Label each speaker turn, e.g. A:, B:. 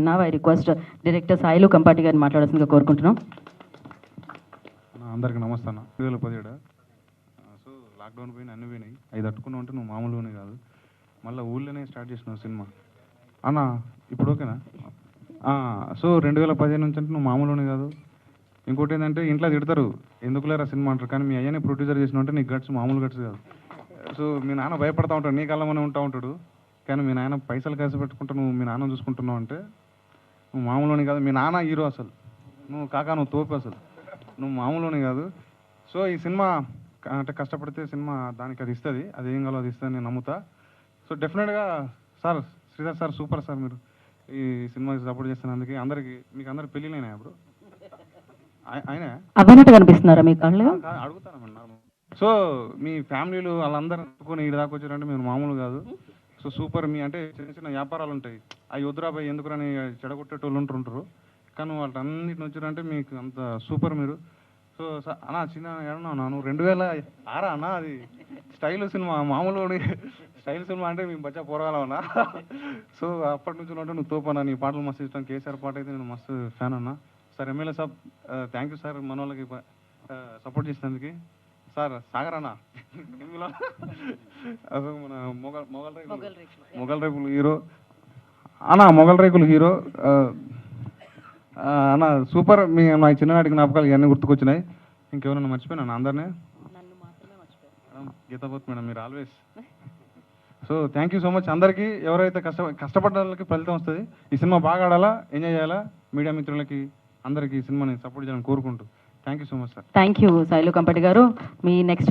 A: Now I request Director Sailu Kampati గారిని మాట్లాడాల్సిందిగా కోరుకుంటున్నాం.
B: అందరికీ నమస్తే అన్న. 2017 సో లాక్డౌన్ పోయినాయి, అన్నీ పోయినాయి. అవి తట్టుకున్నావు అంటే నువ్వు మామూలుగానే కాదు, మళ్ళీ ఊళ్ళోనే స్టార్ట్ చేసినావు సినిమా అన్న. ఇప్పుడు ఓకేనా? సో 2015 నుంచి అంటే నువ్వు మామూలుగానే కాదు. ఇంకోటి ఏంటంటే ఇంట్లో తిడతారు, ఎందుకులేరా సినిమా అంటారు, కానీ మీ అయ్యనే ప్రొడ్యూసర్ చేసినా అంటే నీకు గట్స్ మామూలు గట్స్ కాదు. సో మీ నాన్న భయపడతా ఉంటాడు, నీ కళ్ళమనే ఉంటా ఉంటాడు, కానీ మీ నాన్న పైసలు ఖర్చు పెట్టుకుంటూ నువ్వు మీ నాన్న చూసుకుంటున్నావు అంటే నువ్వు మామూలుని కాదు. మీ నాన్న హీరో అసలు, నువ్వు కాకా నువ్వు తోపు అసలు, నువ్వు మామూలుని కాదు. సో ఈ సినిమా అంటే కష్టపడితే సినిమా దానికి అది ఇస్తుంది, అది ఏం కావాలో అది ఇస్తుంది నేను నమ్ముతా. సో డెఫినెట్గా sir, Sridhar sir super sir, మీరు ఈ సినిమాకి సపోర్ట్ చేస్తున్నందుకు. అందరికీ మీకు అందరికి పెళ్ళిళ్ళైనా ఇప్పుడు ఆయన
A: అవ్వనట్టు కనిపిస్తున్నారా మీ కళ్ళు?
B: అడుగుతానమ్మా. సో మీ ఫ్యామిలీలు వాళ్ళందరూ అనుకుని ఈ దాకా వచ్చారంటే మీరు మామూలు కాదు. So super. మీ అంటే చిన్న చిన్న వ్యాపారాలు ఉంటాయి, అవి వద్దురాబాయి ఎందుకురని చెడగొట్టేటోళ్ళు ఉంటారు, కానీ వాటన్నిటిని వచ్చారంటే మీకు అంత సూపర్ మీరు. సో అన్నా చిన్న ఏమన్నా నువ్వు 2006 అన్న, అది స్టైల్ సినిమా, మామూలు స్టైల్ సినిమా అంటే మేము బచ్చా పోరాలన్నా. సో అప్పటి నుంచి ఉంటే నువ్వు తోపన్నా, నీ పాటలు మస్తు ఇష్టం. కేసీఆర్ పాట అయితే నేను మస్తు ఫ్యాన్ అన్నా. Sir MLA Saab thank you sir, మన వాళ్ళకి సపోర్ట్ చేసినందుకు. సార్ సాగర్ అన్న అసలు మన మొగల్ రేకులు హీరో అన్న, మొగల్ రేకులు హీరో అన్న సూపర్. మీ నా చిన్ననాటి జ్ఞాపకాలు ఇవన్నీ గుర్తుకొచ్చినాయి. ఇంకెవరన్నా మర్చిపోయినా అందరినీ? గీతాబోత్ మేడం, మీరు always. So thank you so much అందరికీ. ఎవరైతే కష్టపడ్డ వాళ్ళకి ఫలితం వస్తుంది. ఈ సినిమా బాగా ఆడాలా, ఎంజాయ్ చేయాలా. మీడియా మిత్రులకి అందరికీ ఈ సినిమాని సపోర్ట్ చేయాలని కోరుకుంటూ thank you so much sir.
A: Thank you Sailu Kampati గారు. మీ నెక్స్ట్